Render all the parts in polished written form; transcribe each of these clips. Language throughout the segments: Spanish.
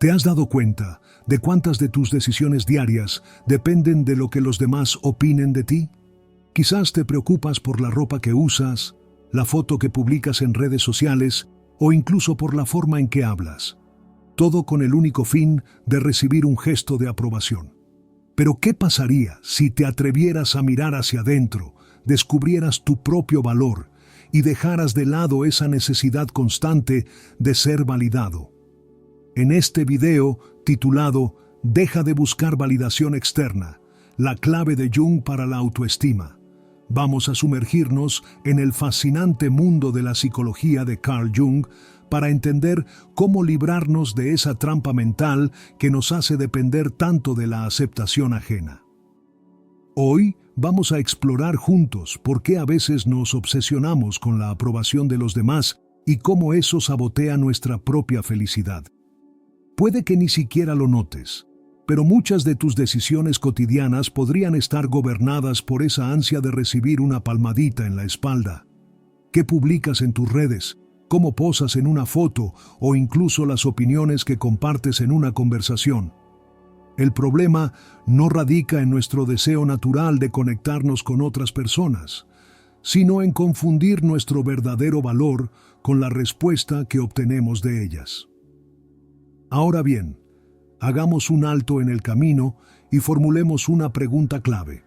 ¿Te has dado cuenta de cuántas de tus decisiones diarias dependen de lo que los demás opinen de ti? Quizás te preocupas por la ropa que usas, la foto que publicas en redes sociales o incluso por la forma en que hablas. Todo con el único fin de recibir un gesto de aprobación. Pero ¿qué pasaría si te atrevieras a mirar hacia adentro, descubrieras tu propio valor y dejaras de lado esa necesidad constante de ser validado? En este video titulado Deja de buscar validación externa, la clave de Jung para la autoestima, vamos a sumergirnos en el fascinante mundo de la psicología de Carl Jung para entender cómo librarnos de esa trampa mental que nos hace depender tanto de la aceptación ajena. Hoy vamos a explorar juntos por qué a veces nos obsesionamos con la aprobación de los demás y cómo eso sabotea nuestra propia felicidad. Puede que ni siquiera lo notes, pero muchas de tus decisiones cotidianas podrían estar gobernadas por esa ansia de recibir una palmadita en la espalda. ¿Qué publicas en tus redes? ¿Cómo posas en una foto o incluso las opiniones que compartes en una conversación? El problema no radica en nuestro deseo natural de conectarnos con otras personas, sino en confundir nuestro verdadero valor con la respuesta que obtenemos de ellas. Ahora bien, hagamos un alto en el camino y formulemos una pregunta clave.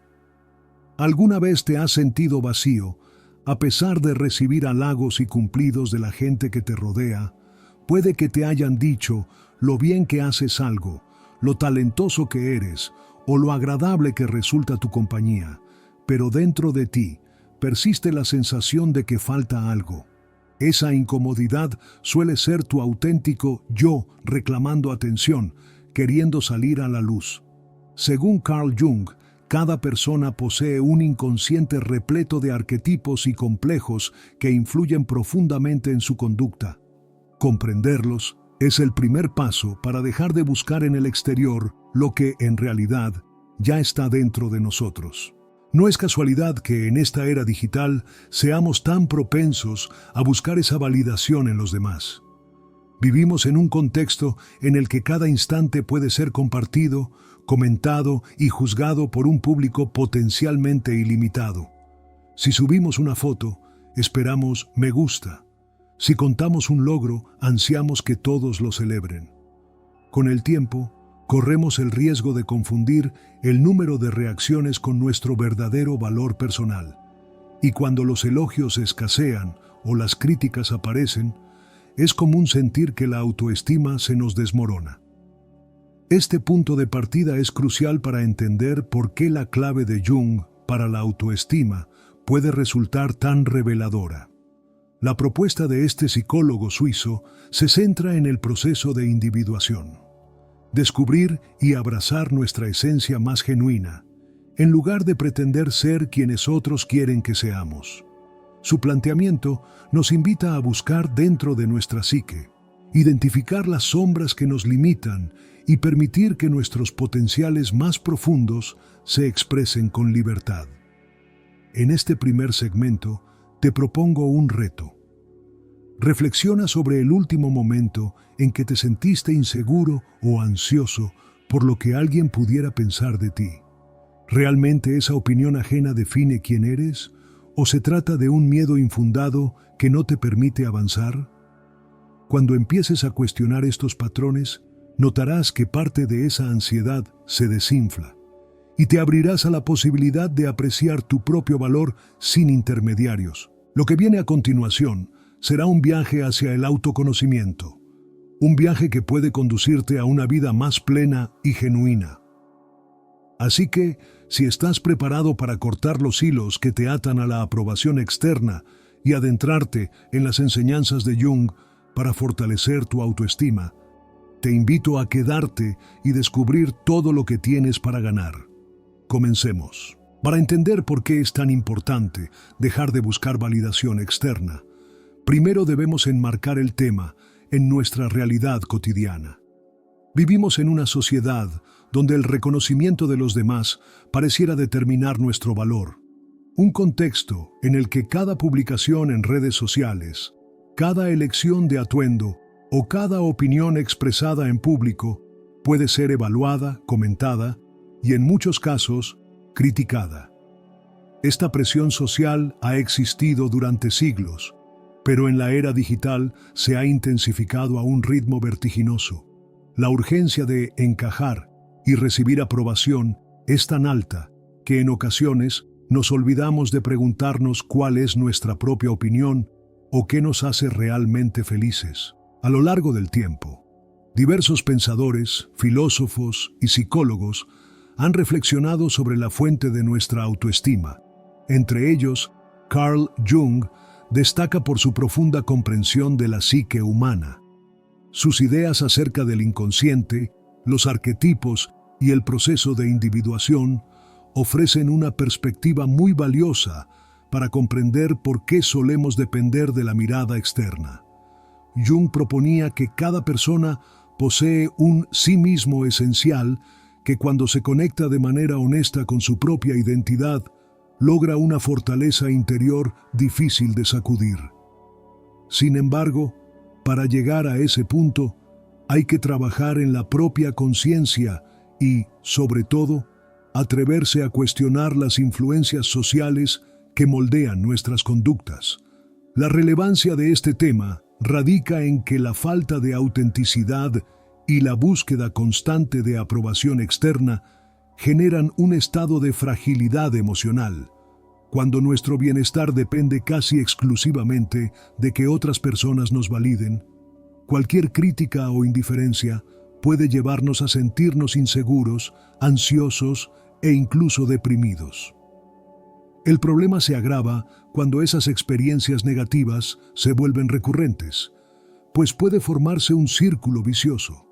¿Alguna vez te has sentido vacío, a pesar de recibir halagos y cumplidos de la gente que te rodea? Puede que te hayan dicho lo bien que haces algo, lo talentoso que eres o lo agradable que resulta tu compañía, pero dentro de ti persiste la sensación de que falta algo. Esa incomodidad suele ser tu auténtico yo reclamando atención, queriendo salir a la luz. Según Carl Jung, cada persona posee un inconsciente repleto de arquetipos y complejos que influyen profundamente en su conducta. Comprenderlos es el primer paso para dejar de buscar en el exterior lo que, en realidad, ya está dentro de nosotros. No es casualidad que en esta era digital seamos tan propensos a buscar esa validación en los demás. Vivimos en un contexto en el que cada instante puede ser compartido, comentado y juzgado por un público potencialmente ilimitado. Si subimos una foto, esperamos me gusta. Si contamos un logro, ansiamos que todos lo celebren. Con el tiempo, corremos el riesgo de confundir el número de reacciones con nuestro verdadero valor personal. Y cuando los elogios escasean o las críticas aparecen, es común sentir que la autoestima se nos desmorona. Este punto de partida es crucial para entender por qué la clave de Jung para la autoestima puede resultar tan reveladora. La propuesta de este psicólogo suizo se centra en el proceso de individuación. Descubrir y abrazar nuestra esencia más genuina, en lugar de pretender ser quienes otros quieren que seamos. Su planteamiento nos invita a buscar dentro de nuestra psique, identificar las sombras que nos limitan y permitir que nuestros potenciales más profundos se expresen con libertad. En este primer segmento, te propongo un reto. Reflexiona sobre el último momento en que te sentiste inseguro o ansioso por lo que alguien pudiera pensar de ti. ¿Realmente esa opinión ajena define quién eres? ¿O se trata de un miedo infundado que no te permite avanzar? Cuando empieces a cuestionar estos patrones, notarás que parte de esa ansiedad se desinfla y te abrirás a la posibilidad de apreciar tu propio valor sin intermediarios. Lo que viene a continuación será un viaje hacia el autoconocimiento, un viaje que puede conducirte a una vida más plena y genuina. Así que, si estás preparado para cortar los hilos que te atan a la aprobación externa y adentrarte en las enseñanzas de Jung para fortalecer tu autoestima, te invito a quedarte y descubrir todo lo que tienes para ganar. Comencemos. Para entender por qué es tan importante dejar de buscar validación externa, primero debemos enmarcar el tema en nuestra realidad cotidiana. Vivimos en una sociedad donde el reconocimiento de los demás pareciera determinar nuestro valor. Un contexto en el que cada publicación en redes sociales, cada elección de atuendo o cada opinión expresada en público puede ser evaluada, comentada y, en muchos casos, criticada. Esta presión social ha existido durante siglos, pero en la era digital se ha intensificado a un ritmo vertiginoso. La urgencia de encajar y recibir aprobación es tan alta que en ocasiones nos olvidamos de preguntarnos cuál es nuestra propia opinión o qué nos hace realmente felices. A lo largo del tiempo, diversos pensadores, filósofos y psicólogos han reflexionado sobre la fuente de nuestra autoestima. Entre ellos, Carl Jung destaca por su profunda comprensión de la psique humana. Sus ideas acerca del inconsciente, los arquetipos y el proceso de individuación ofrecen una perspectiva muy valiosa para comprender por qué solemos depender de la mirada externa. Jung proponía que cada persona posee un sí mismo esencial que, cuando se conecta de manera honesta con su propia identidad, logra una fortaleza interior difícil de sacudir. Sin embargo, para llegar a ese punto, hay que trabajar en la propia conciencia y, sobre todo, atreverse a cuestionar las influencias sociales que moldean nuestras conductas. La relevancia de este tema radica en que la falta de autenticidad y la búsqueda constante de aprobación externa generan un estado de fragilidad emocional, cuando nuestro bienestar depende casi exclusivamente de que otras personas nos validen. Cualquier crítica o indiferencia puede llevarnos a sentirnos inseguros, ansiosos e incluso deprimidos. El problema se agrava cuando esas experiencias negativas se vuelven recurrentes, pues puede formarse un círculo vicioso.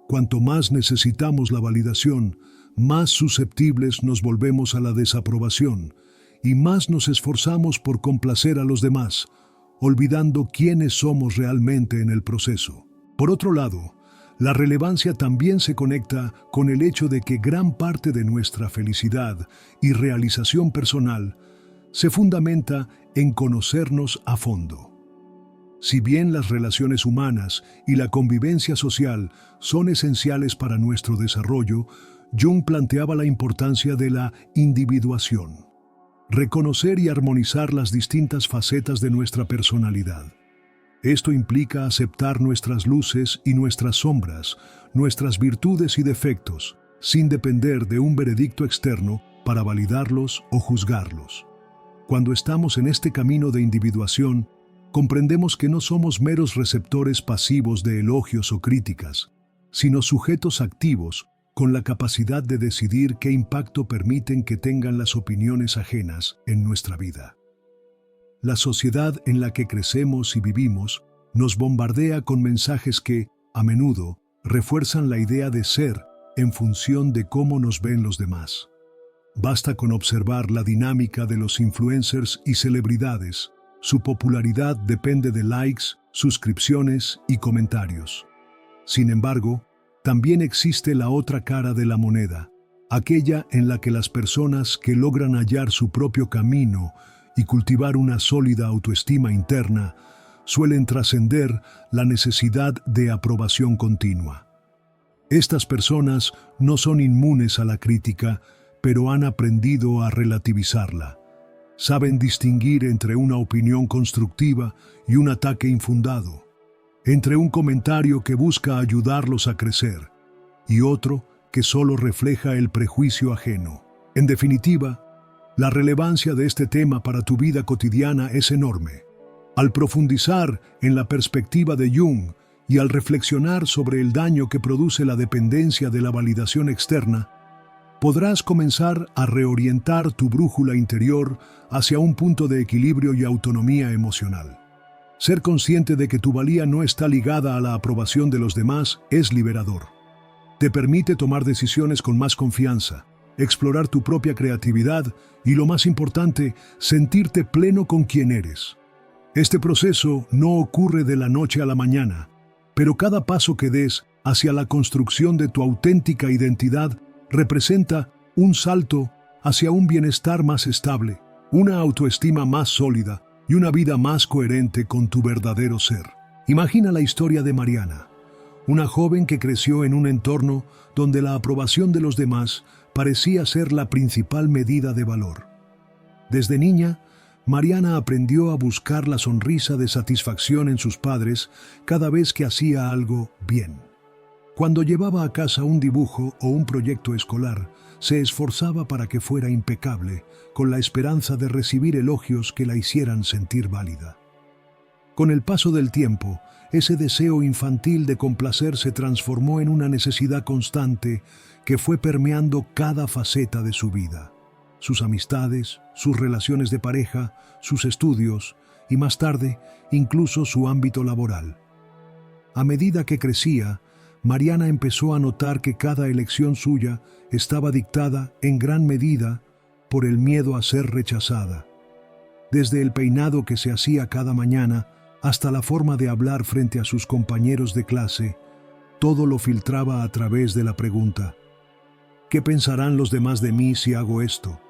Cuanto más necesitamos la validación, más susceptibles nos volvemos a la desaprobación y más nos esforzamos por complacer a los demás, olvidando quiénes somos realmente en el proceso. Por otro lado, la relevancia también se conecta con el hecho de que gran parte de nuestra felicidad y realización personal se fundamenta en conocernos a fondo. Si bien las relaciones humanas y la convivencia social son esenciales para nuestro desarrollo, Jung planteaba la importancia de la individuación. Reconocer y armonizar las distintas facetas de nuestra personalidad. Esto implica aceptar nuestras luces y nuestras sombras, nuestras virtudes y defectos, sin depender de un veredicto externo para validarlos o juzgarlos. Cuando estamos en este camino de individuación, comprendemos que no somos meros receptores pasivos de elogios o críticas, sino sujetos activos con la capacidad de decidir qué impacto permiten que tengan las opiniones ajenas en nuestra vida. La sociedad en la que crecemos y vivimos nos bombardea con mensajes que, a menudo, refuerzan la idea de ser en función de cómo nos ven los demás. Basta con observar la dinámica de los influencers y celebridades. Su popularidad depende de likes, suscripciones y comentarios. Sin embargo, también existe la otra cara de la moneda, aquella en la que las personas que logran hallar su propio camino y cultivar una sólida autoestima interna suelen trascender la necesidad de aprobación continua. Estas personas no son inmunes a la crítica, pero han aprendido a relativizarla. Saben distinguir entre una opinión constructiva y un ataque infundado, entre un comentario que busca ayudarlos a crecer y otro que solo refleja el prejuicio ajeno. En definitiva, la relevancia de este tema para tu vida cotidiana es enorme. Al profundizar en la perspectiva de Jung y al reflexionar sobre el daño que produce la dependencia de la validación externa, podrás comenzar a reorientar tu brújula interior hacia un punto de equilibrio y autonomía emocional. Ser consciente de que tu valía no está ligada a la aprobación de los demás es liberador. Te permite tomar decisiones con más confianza, explorar tu propia creatividad y, lo más importante, sentirte pleno con quien eres. Este proceso no ocurre de la noche a la mañana, pero cada paso que des hacia la construcción de tu auténtica identidad representa un salto hacia un bienestar más estable, una autoestima más sólida y una vida más coherente con tu verdadero ser. Imagina la historia de Mariana, una joven que creció en un entorno donde la aprobación de los demás parecía ser la principal medida de valor. Desde niña, Mariana aprendió a buscar la sonrisa de satisfacción en sus padres cada vez que hacía algo bien. Cuando llevaba a casa un dibujo o un proyecto escolar, se esforzaba para que fuera impecable, con la esperanza de recibir elogios que la hicieran sentir válida. Con el paso del tiempo, ese deseo infantil de complacer se transformó en una necesidad constante que fue permeando cada faceta de su vida. Sus amistades, sus relaciones de pareja, sus estudios y más tarde, incluso su ámbito laboral. A medida que crecía, Mariana empezó a notar que cada elección suya estaba dictada en gran medida por el miedo a ser rechazada. Desde el peinado que se hacía cada mañana hasta la forma de hablar frente a sus compañeros de clase, todo lo filtraba a través de la pregunta: ¿qué pensarán los demás de mí si hago esto?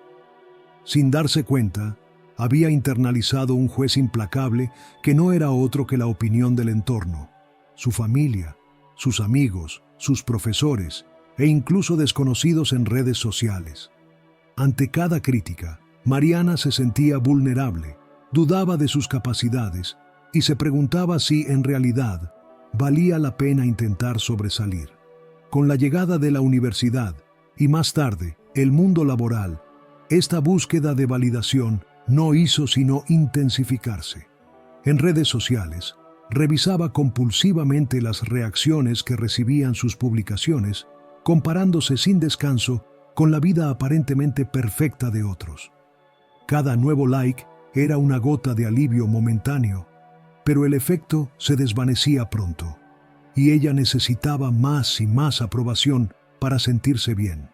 Sin darse cuenta, había internalizado un juez implacable que no era otro que la opinión del entorno, su familia, sus amigos, sus profesores e incluso desconocidos en redes sociales. Ante cada crítica, Mariana se sentía vulnerable, dudaba de sus capacidades y se preguntaba si, en realidad, valía la pena intentar sobresalir. Con la llegada de la universidad y más tarde el mundo laboral, esta búsqueda de validación no hizo sino intensificarse. En redes sociales, revisaba compulsivamente las reacciones que recibían sus publicaciones, comparándose sin descanso con la vida aparentemente perfecta de otros. Cada nuevo like era una gota de alivio momentáneo, pero el efecto se desvanecía pronto, y ella necesitaba más y más aprobación para sentirse bien.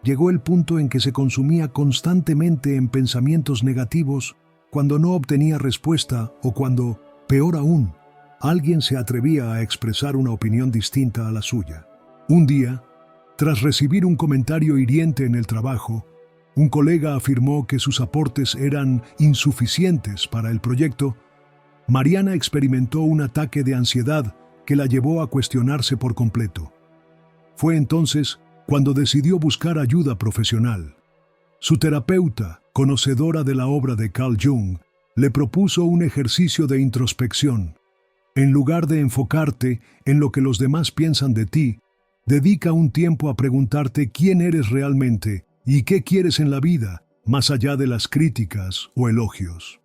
Llegó el punto en que se consumía constantemente en pensamientos negativos cuando no obtenía respuesta o cuando, peor aún, alguien se atrevía a expresar una opinión distinta a la suya. Un día, tras recibir un comentario hiriente en el trabajo, un colega afirmó que sus aportes eran insuficientes para el proyecto. Mariana experimentó un ataque de ansiedad que la llevó a cuestionarse por completo. Fue entonces cuando decidió buscar ayuda profesional. Su terapeuta, conocedora de la obra de Carl Jung, le propuso un ejercicio de introspección. En lugar de enfocarte en lo que los demás piensan de ti, dedica un tiempo a preguntarte quién eres realmente y qué quieres en la vida, más allá de las críticas o elogios.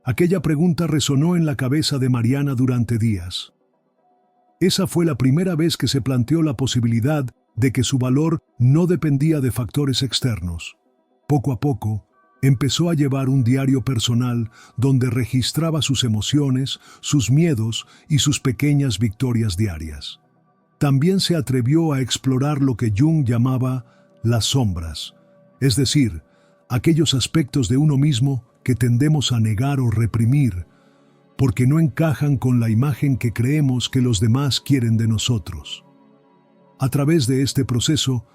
Aquella pregunta resonó en la cabeza de Mariana durante días. Esa fue la primera vez que se planteó la posibilidad de que su valor no dependía de factores externos. Poco a poco, empezó a llevar un diario personal donde registraba sus emociones, sus miedos y sus pequeñas victorias diarias. También se atrevió a explorar lo que Jung llamaba las sombras, es decir, aquellos aspectos de uno mismo que tendemos a negar o reprimir, porque no encajan con la imagen que creemos que los demás quieren de nosotros. A través de este proceso,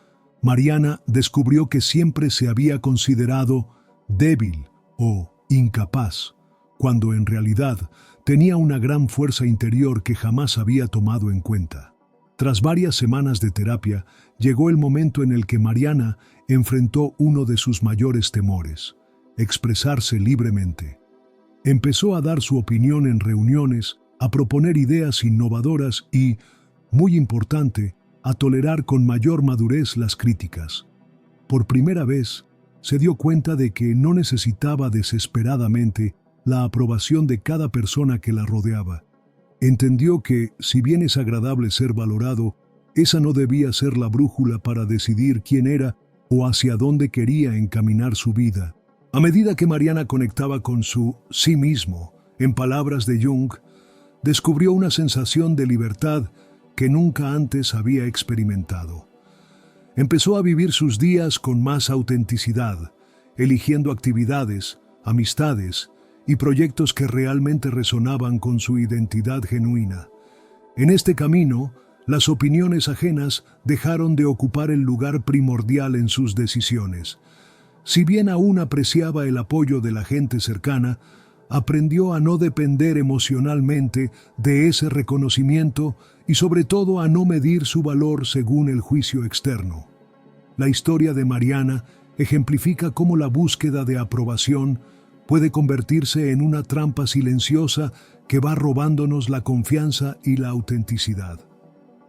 Mariana descubrió que siempre se había considerado débil o incapaz, cuando en realidad tenía una gran fuerza interior que jamás había tomado en cuenta. Tras varias semanas de terapia, llegó el momento en el que Mariana enfrentó uno de sus mayores temores: expresarse libremente. Empezó a dar su opinión en reuniones, a proponer ideas innovadoras y, muy importante, a tolerar con mayor madurez las críticas. Por primera vez, se dio cuenta de que no necesitaba desesperadamente la aprobación de cada persona que la rodeaba. Entendió que, si bien es agradable ser valorado, esa no debía ser la brújula para decidir quién era o hacia dónde quería encaminar su vida. A medida que Mariana conectaba con su sí mismo, en palabras de Jung, descubrió una sensación de libertad que nunca antes había experimentado. Empezó a vivir sus días con más autenticidad, eligiendo actividades, amistades y proyectos que realmente resonaban con su identidad genuina. En este camino, las opiniones ajenas dejaron de ocupar el lugar primordial en sus decisiones. Si bien aún apreciaba el apoyo de la gente cercana, aprendió a no depender emocionalmente de ese reconocimiento y sobre todo a no medir su valor según el juicio externo. La historia de Mariana ejemplifica cómo la búsqueda de aprobación puede convertirse en una trampa silenciosa que va robándonos la confianza y la autenticidad.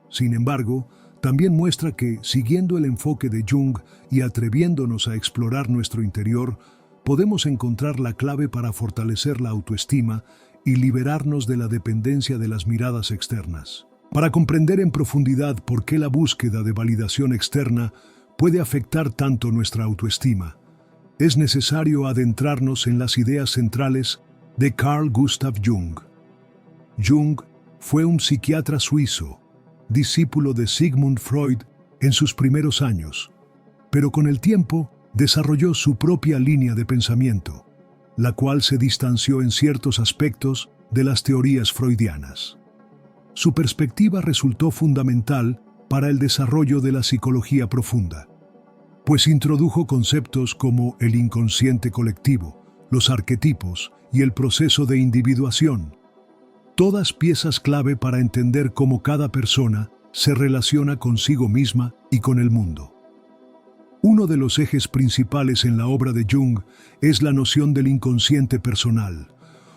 Sin embargo, también muestra que, siguiendo el enfoque de Jung y atreviéndonos a explorar nuestro interior, podemos encontrar la clave para fortalecer la autoestima y liberarnos de la dependencia de las miradas externas. Para comprender en profundidad por qué la búsqueda de validación externa puede afectar tanto nuestra autoestima, es necesario adentrarnos en las ideas centrales de Carl Gustav Jung. Jung fue un psiquiatra suizo, discípulo de Sigmund Freud en sus primeros años, pero con el tiempo desarrolló su propia línea de pensamiento, la cual se distanció en ciertos aspectos de las teorías freudianas. Su perspectiva resultó fundamental para el desarrollo de la psicología profunda, pues introdujo conceptos como el inconsciente colectivo, los arquetipos y el proceso de individuación, todas piezas clave para entender cómo cada persona se relaciona consigo misma y con el mundo. Uno de los ejes principales en la obra de Jung es la noción del inconsciente personal,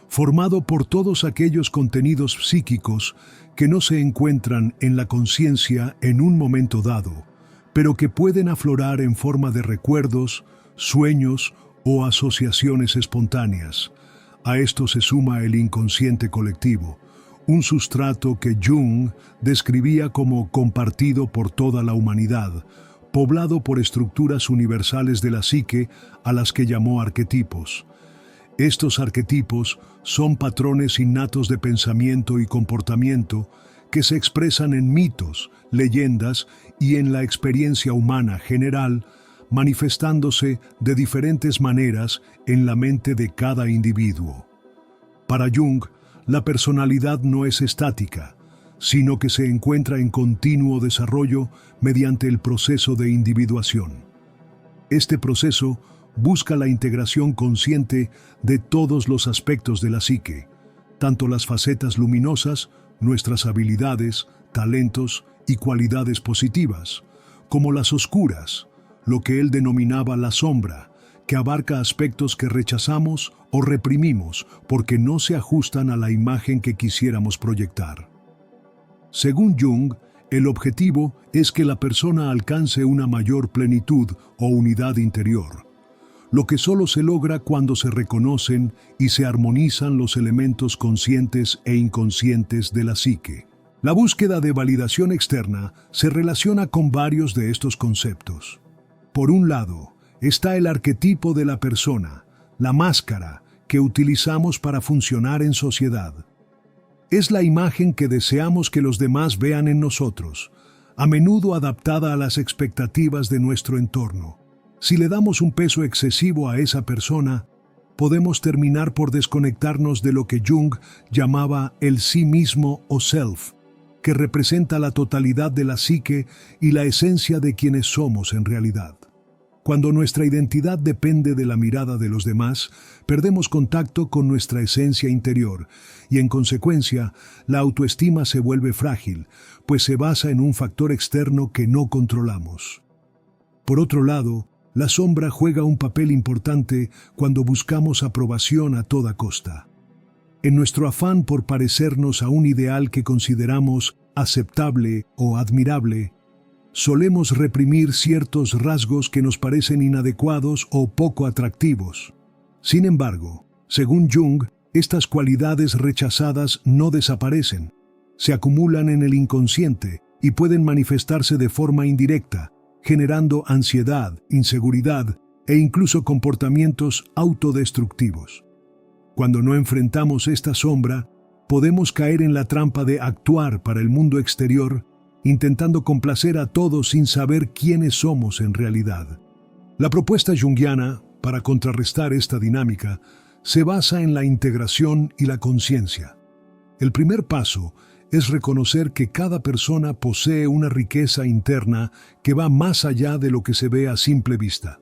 formado por todos aquellos contenidos psíquicos que no se encuentran en la conciencia en un momento dado, pero que pueden aflorar en forma de recuerdos, sueños o asociaciones espontáneas. A esto se suma el inconsciente colectivo, un sustrato que Jung describía como compartido por toda la humanidad, poblado por estructuras universales de la psique a las que llamó arquetipos. Estos arquetipos son patrones innatos de pensamiento y comportamiento que se expresan en mitos, leyendas y en la experiencia humana general, manifestándose de diferentes maneras en la mente de cada individuo. Para Jung, la personalidad no es estática, sino que se encuentra en continuo desarrollo mediante el proceso de individuación. Este proceso busca la integración consciente de todos los aspectos de la psique, tanto las facetas luminosas, nuestras habilidades, talentos y cualidades positivas, como las oscuras, lo que él denominaba la sombra, que abarca aspectos que rechazamos o reprimimos porque no se ajustan a la imagen que quisiéramos proyectar. Según Jung, el objetivo es que la persona alcance una mayor plenitud o unidad interior, lo que solo se logra cuando se reconocen y se armonizan los elementos conscientes e inconscientes de la psique. La búsqueda de validación externa se relaciona con varios de estos conceptos. Por un lado, está el arquetipo de la persona, la máscara que utilizamos para funcionar en sociedad. Es la imagen que deseamos que los demás vean en nosotros, a menudo adaptada a las expectativas de nuestro entorno. Si le damos un peso excesivo a esa persona, podemos terminar por desconectarnos de lo que Jung llamaba el sí mismo o self, que representa la totalidad de la psique y la esencia de quienes somos en realidad. Cuando nuestra identidad depende de la mirada de los demás, perdemos contacto con nuestra esencia interior y, en consecuencia, la autoestima se vuelve frágil, pues se basa en un factor externo que no controlamos. Por otro lado, la sombra juega un papel importante cuando buscamos aprobación a toda costa. En nuestro afán por parecernos a un ideal que consideramos aceptable o admirable, solemos reprimir ciertos rasgos que nos parecen inadecuados o poco atractivos. Sin embargo, según Jung, estas cualidades rechazadas no desaparecen, se acumulan en el inconsciente y pueden manifestarse de forma indirecta, generando ansiedad, inseguridad e incluso comportamientos autodestructivos. Cuando no enfrentamos esta sombra, podemos caer en la trampa de actuar para el mundo exterior, intentando complacer a todos sin saber quiénes somos en realidad. La propuesta junguiana, para contrarrestar esta dinámica, se basa en la integración y la conciencia. El primer paso es reconocer que cada persona posee una riqueza interna que va más allá de lo que se ve a simple vista.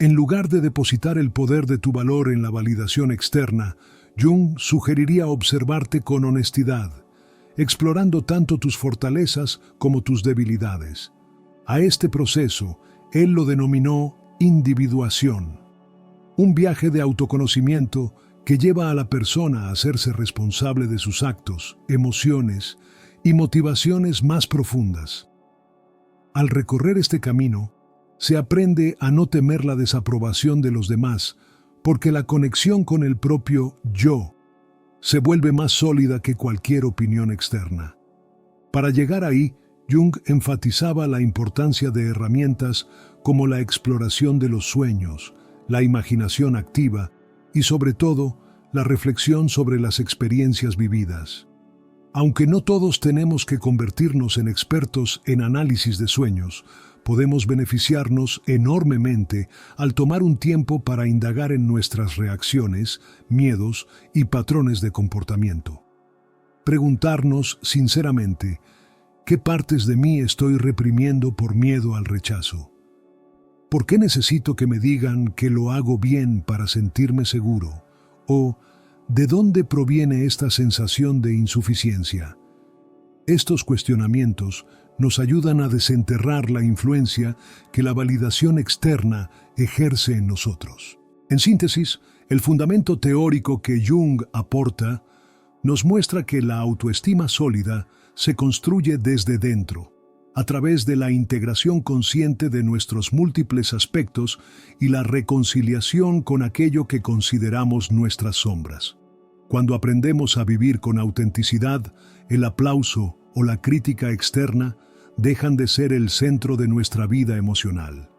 En lugar de depositar el poder de tu valor en la validación externa, Jung sugeriría observarte con honestidad, explorando tanto tus fortalezas como tus debilidades. A este proceso, él lo denominó individuación, un viaje de autoconocimiento que lleva a la persona a hacerse responsable de sus actos, emociones y motivaciones más profundas. Al recorrer este camino, se aprende a no temer la desaprobación de los demás, porque la conexión con el propio yo se vuelve más sólida que cualquier opinión externa. Para llegar ahí, Jung enfatizaba la importancia de herramientas como la exploración de los sueños, la imaginación activa y, sobre todo, la reflexión sobre las experiencias vividas. Aunque no todos tenemos que convertirnos en expertos en análisis de sueños, podemos beneficiarnos enormemente al tomar un tiempo para indagar en nuestras reacciones, miedos y patrones de comportamiento. Preguntarnos sinceramente, ¿qué partes de mí estoy reprimiendo por miedo al rechazo? ¿Por qué necesito que me digan que lo hago bien para sentirme seguro? ¿O de dónde proviene esta sensación de insuficiencia? Estos cuestionamientos nos ayudan a desenterrar la influencia que la validación externa ejerce en nosotros. En síntesis, el fundamento teórico que Jung aporta nos muestra que la autoestima sólida se construye desde dentro, a través de la integración consciente de nuestros múltiples aspectos y la reconciliación con aquello que consideramos nuestras sombras. Cuando aprendemos a vivir con autenticidad, el aplauso o la crítica externa dejan de ser el centro de nuestra vida emocional.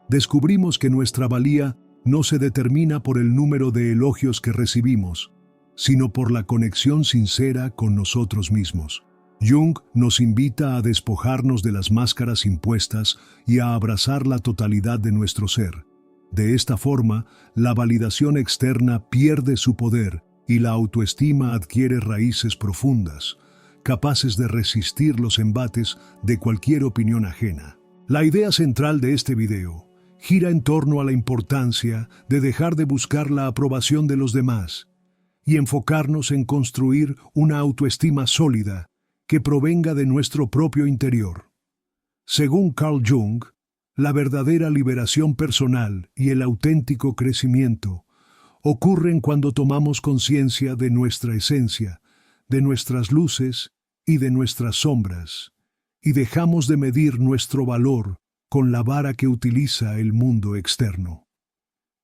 Descubrimos que nuestra valía no se determina por el número de elogios que recibimos, sino por la conexión sincera con nosotros mismos. Jung nos invita a despojarnos de las máscaras impuestas y a abrazar la totalidad de nuestro ser. De esta forma, la validación externa pierde su poder y la autoestima adquiere raíces profundas, capaces de resistir los embates de cualquier opinión ajena. La idea central de este video gira en torno a la importancia de dejar de buscar la aprobación de los demás y enfocarnos en construir una autoestima sólida que provenga de nuestro propio interior. Según Carl Jung, la verdadera liberación personal y el auténtico crecimiento ocurren cuando tomamos conciencia de nuestra esencia, de nuestras luces y de nuestras sombras, y dejamos de medir nuestro valor con la vara que utiliza el mundo externo.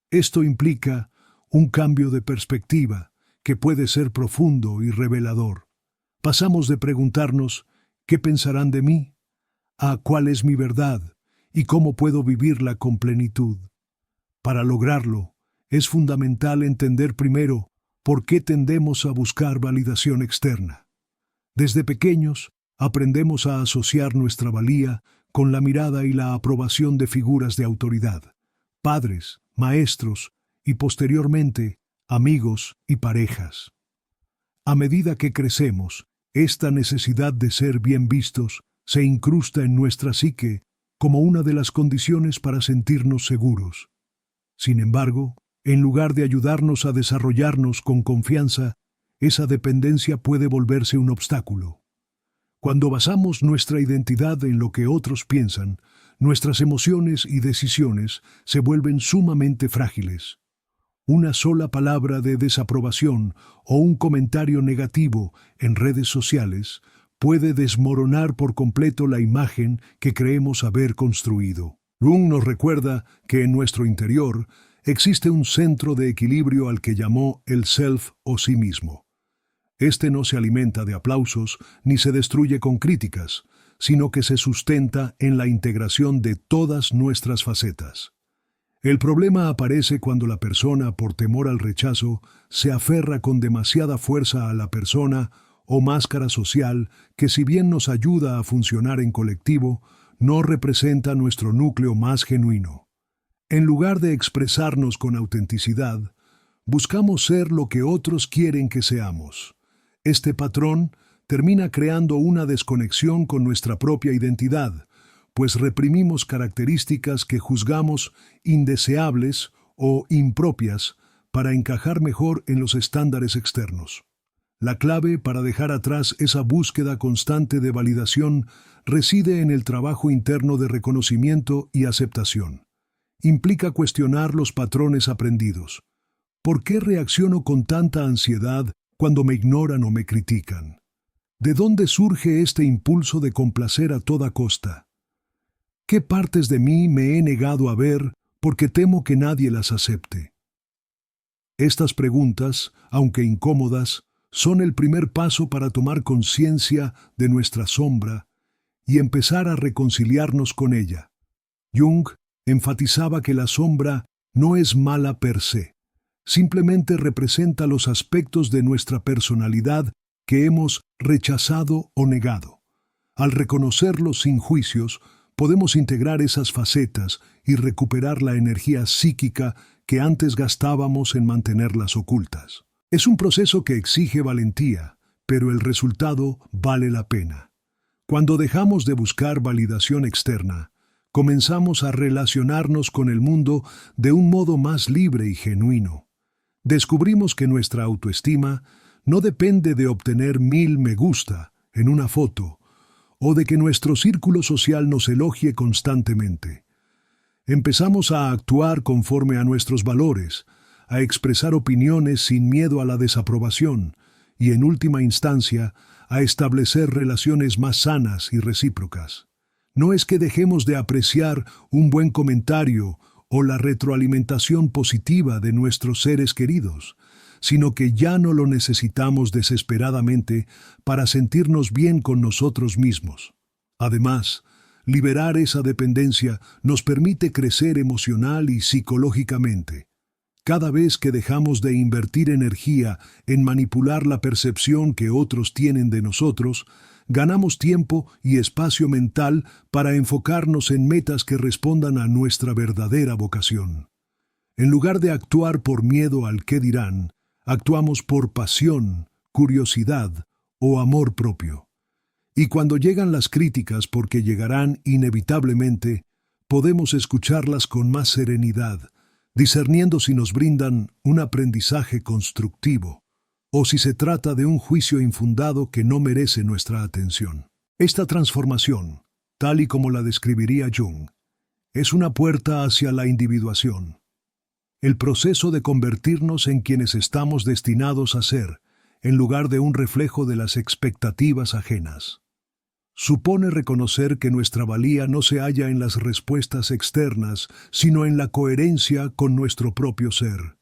Esto implica un cambio de perspectiva que puede ser profundo y revelador. Pasamos de preguntarnos ¿qué pensarán de mí? A ¿cuál es mi verdad? ¿Y cómo puedo vivirla con plenitud? Para lograrlo, es fundamental entender primero por qué tendemos a buscar validación externa. Desde pequeños, aprendemos a asociar nuestra valía con la mirada y la aprobación de figuras de autoridad, padres, maestros y posteriormente amigos y parejas. A medida que crecemos, esta necesidad de ser bien vistos se incrusta en nuestra psique como una de las condiciones para sentirnos seguros. Sin embargo, en lugar de ayudarnos a desarrollarnos con confianza, esa dependencia puede volverse un obstáculo. Cuando basamos nuestra identidad en lo que otros piensan, nuestras emociones y decisiones se vuelven sumamente frágiles. Una sola palabra de desaprobación o un comentario negativo en redes sociales puede desmoronar por completo la imagen que creemos haber construido. Jung nos recuerda que en nuestro interior existe un centro de equilibrio al que llamó el self o sí mismo. Este no se alimenta de aplausos ni se destruye con críticas, sino que se sustenta en la integración de todas nuestras facetas. El problema aparece cuando la persona, por temor al rechazo, se aferra con demasiada fuerza a la persona o máscara social que, si bien nos ayuda a funcionar en colectivo, no representa nuestro núcleo más genuino. En lugar de expresarnos con autenticidad, buscamos ser lo que otros quieren que seamos. Este patrón termina creando una desconexión con nuestra propia identidad, pues reprimimos características que juzgamos indeseables o impropias para encajar mejor en los estándares externos. La clave para dejar atrás esa búsqueda constante de validación reside en el trabajo interno de reconocimiento y aceptación. Implica cuestionar los patrones aprendidos. ¿Por qué reacciono con tanta ansiedad cuando me ignoran o me critican? ¿De dónde surge este impulso de complacer a toda costa? ¿Qué partes de mí me he negado a ver porque temo que nadie las acepte? Estas preguntas, aunque incómodas, son el primer paso para tomar conciencia de nuestra sombra y empezar a reconciliarnos con ella. Jung enfatizaba que la sombra no es mala per se, simplemente representa los aspectos de nuestra personalidad que hemos rechazado o negado. Al reconocerlos sin juicios, podemos integrar esas facetas y recuperar la energía psíquica que antes gastábamos en mantenerlas ocultas. Es un proceso que exige valentía, pero el resultado vale la pena. Cuando dejamos de buscar validación externa, comenzamos a relacionarnos con el mundo de un modo más libre y genuino. Descubrimos que nuestra autoestima no depende de obtener 1000 me gusta en una foto o de que nuestro círculo social nos elogie constantemente. Empezamos a actuar conforme a nuestros valores, a expresar opiniones sin miedo a la desaprobación y, en última instancia, a establecer relaciones más sanas y recíprocas. No es que dejemos de apreciar un buen comentario o la retroalimentación positiva de nuestros seres queridos, sino que ya no lo necesitamos desesperadamente para sentirnos bien con nosotros mismos. Además, liberar esa dependencia nos permite crecer emocional y psicológicamente. Cada vez que dejamos de invertir energía en manipular la percepción que otros tienen de nosotros, ganamos tiempo y espacio mental para enfocarnos en metas que respondan a nuestra verdadera vocación. En lugar de actuar por miedo al qué dirán, actuamos por pasión, curiosidad o amor propio. Y cuando llegan las críticas, porque llegarán inevitablemente, podemos escucharlas con más serenidad, discerniendo si nos brindan un aprendizaje constructivo o si se trata de un juicio infundado que no merece nuestra atención. Esta transformación, tal y como la describiría Jung, es una puerta hacia la individuación, el proceso de convertirnos en quienes estamos destinados a ser, en lugar de un reflejo de las expectativas ajenas. Supone reconocer que nuestra valía no se halla en las respuestas externas, sino en la coherencia con nuestro propio ser.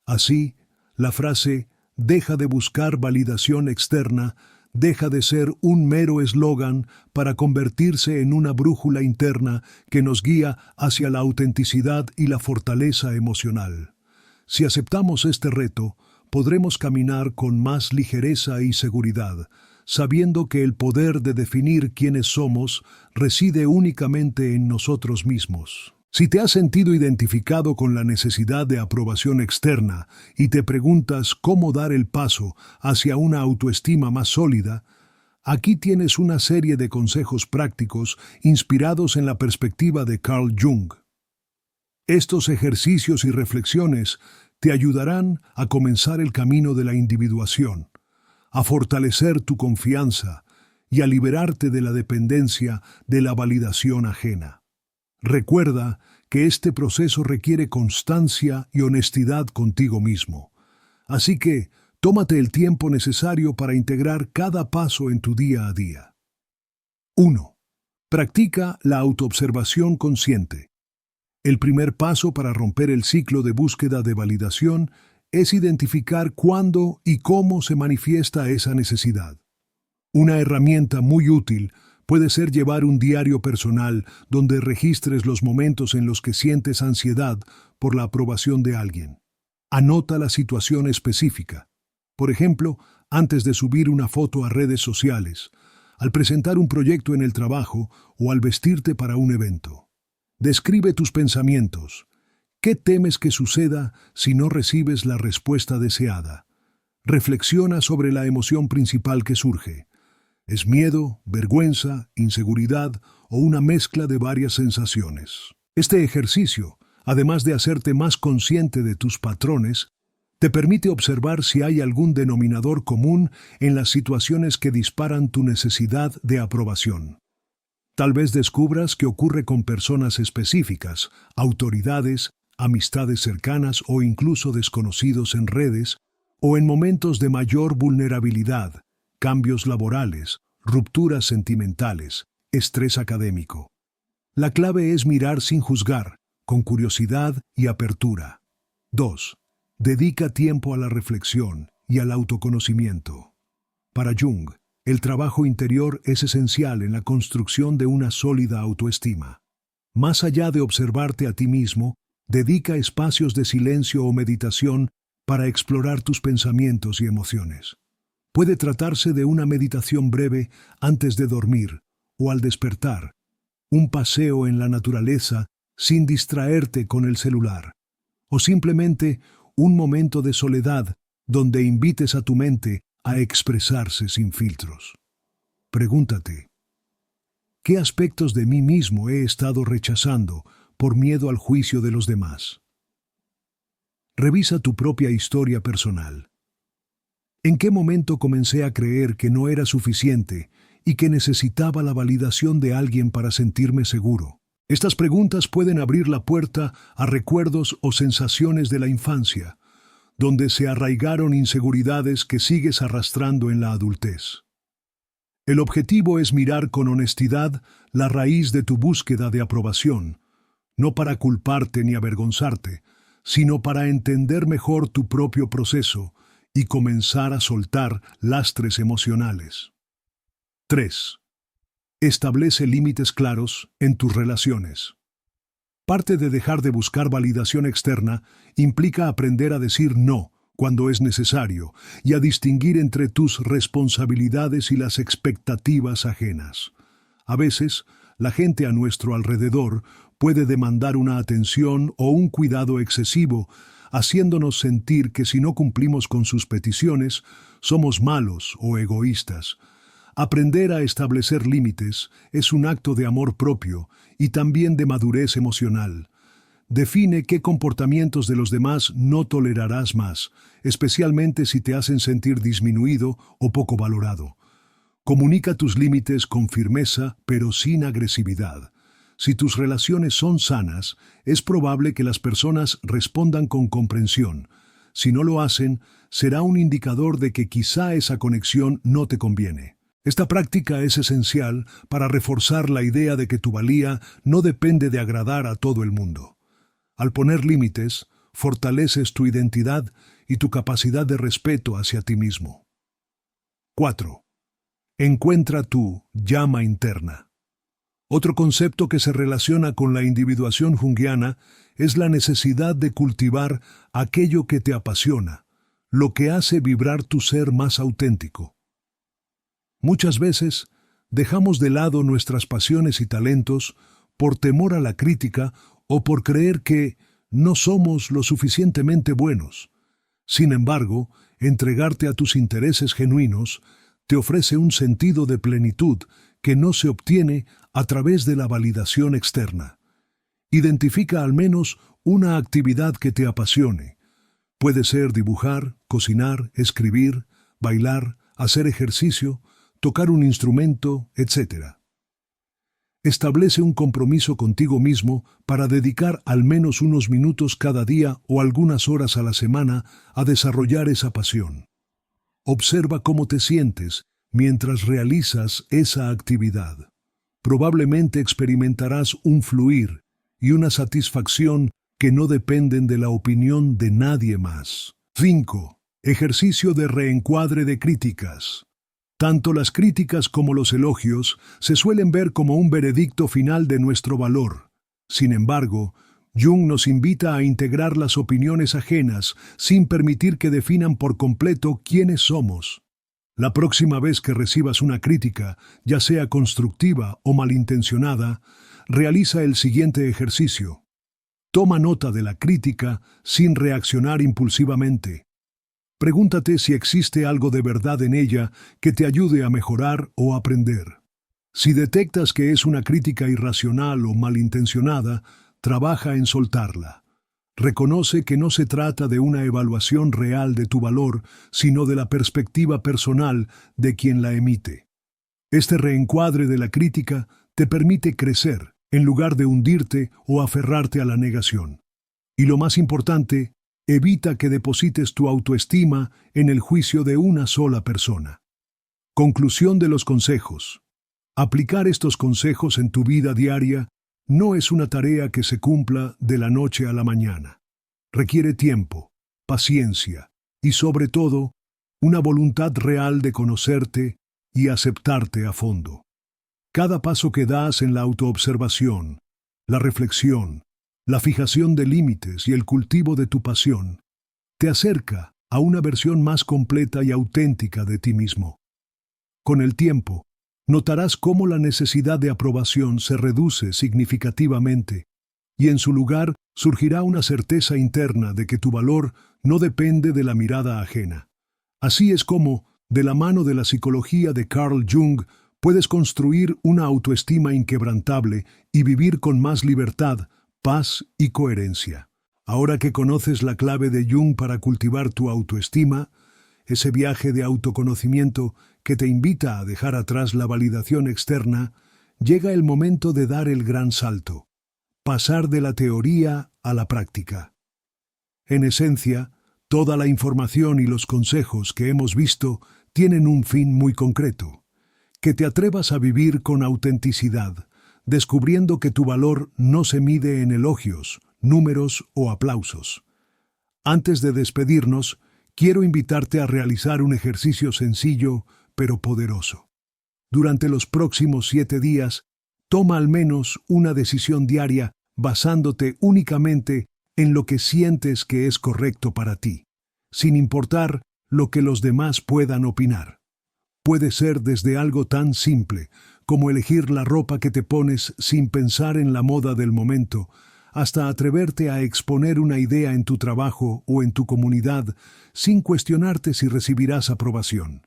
Así, la frase «deja de buscar validación externa» deja de ser un mero eslogan para convertirse en una brújula interna que nos guía hacia la autenticidad y la fortaleza emocional. Si aceptamos este reto, podremos caminar con más ligereza y seguridad, sabiendo que el poder de definir quiénes somos reside únicamente en nosotros mismos. Si te has sentido identificado con la necesidad de aprobación externa y te preguntas cómo dar el paso hacia una autoestima más sólida, aquí tienes una serie de consejos prácticos inspirados en la perspectiva de Carl Jung. Estos ejercicios y reflexiones te ayudarán a comenzar el camino de la individuación, a fortalecer tu confianza y a liberarte de la dependencia de la validación ajena. Recuerda que este proceso requiere constancia y honestidad contigo mismo. Así que, tómate el tiempo necesario para integrar cada paso en tu día a día. 1. Practica la autoobservación consciente. El primer paso para romper el ciclo de búsqueda de validación es identificar cuándo y cómo se manifiesta esa necesidad. Una herramienta muy útil puede ser llevar un diario personal donde registres los momentos en los que sientes ansiedad por la aprobación de alguien. Anota la situación específica. Por ejemplo, antes de subir una foto a redes sociales, al presentar un proyecto en el trabajo o al vestirte para un evento. Describe tus pensamientos. ¿Qué temes que suceda si no recibes la respuesta deseada? Reflexiona sobre la emoción principal que surge. ¿Es miedo, vergüenza, inseguridad o una mezcla de varias sensaciones? Este ejercicio, además de hacerte más consciente de tus patrones, te permite observar si hay algún denominador común en las situaciones que disparan tu necesidad de aprobación. Tal vez descubras que ocurre con personas específicas, autoridades, amistades cercanas o incluso desconocidos en redes, o en momentos de mayor vulnerabilidad, cambios laborales, rupturas sentimentales, estrés académico. La clave es mirar sin juzgar, con curiosidad y apertura. 2. Dedica tiempo a la reflexión y al autoconocimiento. Para Jung, el trabajo interior es esencial en la construcción de una sólida autoestima. Más allá de observarte a ti mismo, dedica espacios de silencio o meditación para explorar tus pensamientos y emociones. Puede tratarse de una meditación breve antes de dormir o al despertar, un paseo en la naturaleza sin distraerte con el celular, o simplemente un momento de soledad donde invites a tu mente a expresarse sin filtros. Pregúntate, ¿qué aspectos de mí mismo he estado rechazando por miedo al juicio de los demás? Revisa tu propia historia personal. ¿En qué momento comencé a creer que no era suficiente y que necesitaba la validación de alguien para sentirme seguro? Estas preguntas pueden abrir la puerta a recuerdos o sensaciones de la infancia, donde se arraigaron inseguridades que sigues arrastrando en la adultez. El objetivo es mirar con honestidad la raíz de tu búsqueda de aprobación, no para culparte ni avergonzarte, sino para entender mejor tu propio proceso y comenzar a soltar lastres emocionales. 3. Establece límites claros en tus relaciones. Parte de dejar de buscar validación externa implica aprender a decir no cuando es necesario y a distinguir entre tus responsabilidades y las expectativas ajenas. A veces, la gente a nuestro alrededor puede demandar una atención o un cuidado excesivo, haciéndonos sentir que si no cumplimos con sus peticiones, somos malos o egoístas. Aprender a establecer límites es un acto de amor propio y también de madurez emocional. Define qué comportamientos de los demás no tolerarás más, especialmente si te hacen sentir disminuido o poco valorado. Comunica tus límites con firmeza, pero sin agresividad. Si tus relaciones son sanas, es probable que las personas respondan con comprensión. Si no lo hacen, será un indicador de que quizá esa conexión no te conviene. Esta práctica es esencial para reforzar la idea de que tu valía no depende de agradar a todo el mundo. Al poner límites, fortaleces tu identidad y tu capacidad de respeto hacia ti mismo. 4. Encuentra tu llama interna. Otro concepto que se relaciona con la individuación junguiana es la necesidad de cultivar aquello que te apasiona, lo que hace vibrar tu ser más auténtico. Muchas veces dejamos de lado nuestras pasiones y talentos por temor a la crítica o por creer que no somos lo suficientemente buenos. Sin embargo, entregarte a tus intereses genuinos te ofrece un sentido de plenitud que no se obtiene a través de la validación externa. Identifica al menos una actividad que te apasione. Puede ser dibujar, cocinar, escribir, bailar, hacer ejercicio, tocar un instrumento, etc. Establece un compromiso contigo mismo para dedicar al menos unos minutos cada día o algunas horas a la semana a desarrollar esa pasión. Observa cómo te sientes mientras realizas esa actividad. Probablemente experimentarás un fluir y una satisfacción que no dependen de la opinión de nadie más. 5. Ejercicio de reencuadre de críticas. Tanto las críticas como los elogios se suelen ver como un veredicto final de nuestro valor. Sin embargo, Jung nos invita a integrar las opiniones ajenas sin permitir que definan por completo quiénes somos. La próxima vez que recibas una crítica, ya sea constructiva o malintencionada, realiza el siguiente ejercicio. Toma nota de la crítica sin reaccionar impulsivamente. Pregúntate si existe algo de verdad en ella que te ayude a mejorar o aprender. Si detectas que es una crítica irracional o malintencionada, trabaja en soltarla. Reconoce que no se trata de una evaluación real de tu valor, sino de la perspectiva personal de quien la emite. Este reencuadre de la crítica te permite crecer, en lugar de hundirte o aferrarte a la negación. Y lo más importante, evita que deposites tu autoestima en el juicio de una sola persona. Conclusión de los consejos. Aplicar estos consejos en tu vida diaria no es una tarea que se cumpla de la noche a la mañana. Requiere tiempo, paciencia y, sobre todo, una voluntad real de conocerte y aceptarte a fondo. Cada paso que das en la autoobservación, la reflexión, la fijación de límites y el cultivo de tu pasión, te acerca a una versión más completa y auténtica de ti mismo. Con el tiempo, notarás cómo la necesidad de aprobación se reduce significativamente y en su lugar surgirá una certeza interna de que tu valor no depende de la mirada ajena. Así es como, de la mano de la psicología de Carl Jung, puedes construir una autoestima inquebrantable y vivir con más libertad, paz y coherencia. Ahora que conoces la clave de Jung para cultivar tu autoestima, ese viaje de autoconocimiento que te invita a dejar atrás la validación externa, llega el momento de dar el gran salto, pasar de la teoría a la práctica. En esencia, toda la información y los consejos que hemos visto tienen un fin muy concreto: que te atrevas a vivir con autenticidad, descubriendo que tu valor no se mide en elogios, números o aplausos. Antes de despedirnos, quiero invitarte a realizar un ejercicio sencillo pero poderoso. Durante los próximos 7 días, toma al menos una decisión diaria basándote únicamente en lo que sientes que es correcto para ti, sin importar lo que los demás puedan opinar. Puede ser desde algo tan simple como elegir la ropa que te pones sin pensar en la moda del momento, hasta atreverte a exponer una idea en tu trabajo o en tu comunidad sin cuestionarte si recibirás aprobación.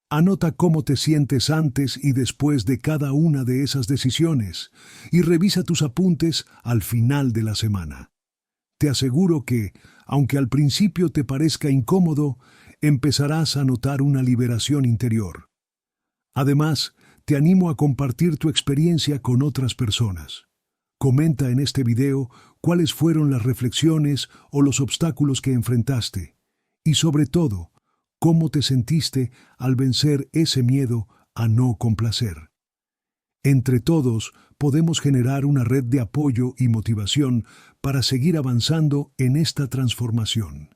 Anota cómo te sientes antes y después de cada una de esas decisiones y revisa tus apuntes al final de la semana. Te aseguro que, aunque al principio te parezca incómodo, empezarás a notar una liberación interior. Además, te animo a compartir tu experiencia con otras personas. Comenta en este video cuáles fueron las reflexiones o los obstáculos que enfrentaste y, sobre todo, cómo te sentiste al vencer ese miedo a no complacer. Entre todos podemos generar una red de apoyo y motivación para seguir avanzando en esta transformación.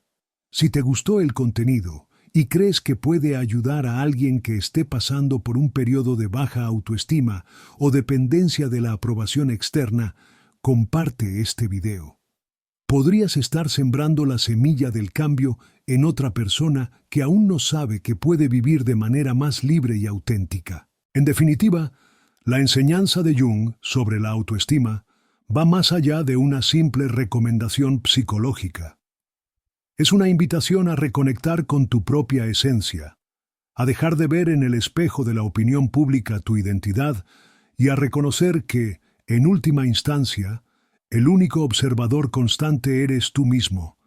Si te gustó el contenido y crees que puede ayudar a alguien que esté pasando por un periodo de baja autoestima o dependencia de la aprobación externa, comparte este video. Podrías estar sembrando la semilla del cambio en otra persona que aún no sabe que puede vivir de manera más libre y auténtica. En definitiva, la enseñanza de Jung sobre la autoestima va más allá de una simple recomendación psicológica. Es una invitación a reconectar con tu propia esencia, a dejar de ver en el espejo de la opinión pública tu identidad y a reconocer que, en última instancia, el único observador constante eres tú mismo.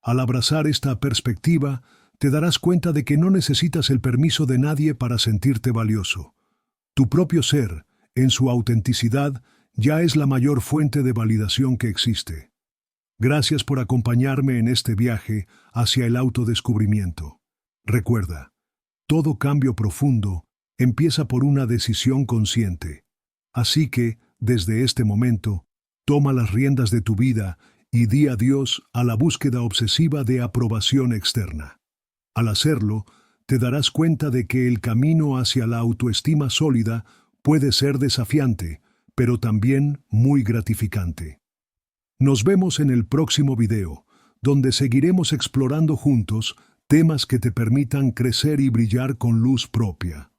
Al abrazar esta perspectiva, te darás cuenta de que no necesitas el permiso de nadie para sentirte valioso. Tu propio ser, en su autenticidad, ya es la mayor fuente de validación que existe. Gracias por acompañarme en este viaje hacia el autodescubrimiento. Recuerda, todo cambio profundo empieza por una decisión consciente. Así que, desde este momento, toma las riendas de tu vida y di adiós a la búsqueda obsesiva de aprobación externa. Al hacerlo, te darás cuenta de que el camino hacia la autoestima sólida puede ser desafiante, pero también muy gratificante. Nos vemos en el próximo video, donde seguiremos explorando juntos temas que te permitan crecer y brillar con luz propia.